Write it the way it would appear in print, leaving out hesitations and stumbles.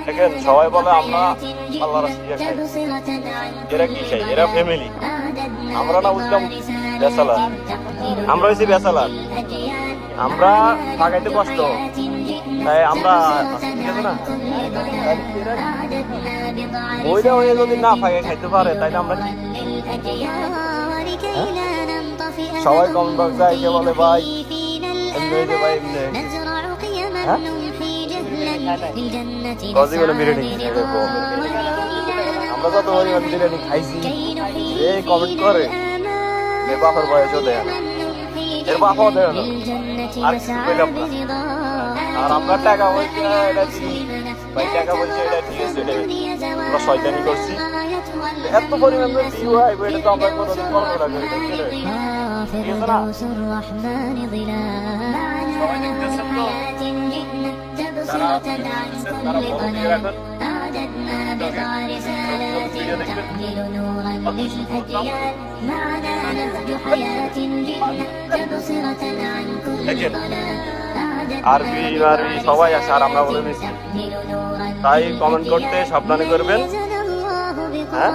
দেখেন সবাই বলে আমরা আল্লাহ রাসূলকে খাই, এরা কি খাই? এরা ফ্যামিলি। আমরা না বুঝলাম বেসালার, আমরা হয়েছি বেসালার, আমরা থাকাইতে কষ্ট, তাই আমরা ঠিক আছে না, ওইটা হয়ে যদি না ফাঁকে খাইতে পারে তাইলে আমরা কি? সবাই কম যায় কে বলে ভাই এমনি হয়েছে ভাই এমনি বিরিয়ানি, আমরা যত পরিমাণ বিরিয়ানি খাইছি এই কমেন্ট করে এর বাপের বয়সও দেয় না, এর বাপাও দেয় না, আর কিছু পেলাম না। আর আমরা টাকা বলছি এটা ভাই, টাকা বলছি এটা ঠিক আছে, আমরা শয়তানি করছি, এত পরিমাণ ভিউ আইব এটা তো আমরা কোনোদিন কল্পনা করি না। ঠিক আছে না? সবাই দেখতেছেন তো, তারা ফলো দিয়ে রাখেন, ভিডিও দেখবেন। দেখেন আরবি আরবি সবাই আসে আর আমরা বলে দিচ্ছি, তাই কমেন্ট করতে সাবধানে করবেন। হ্যাঁ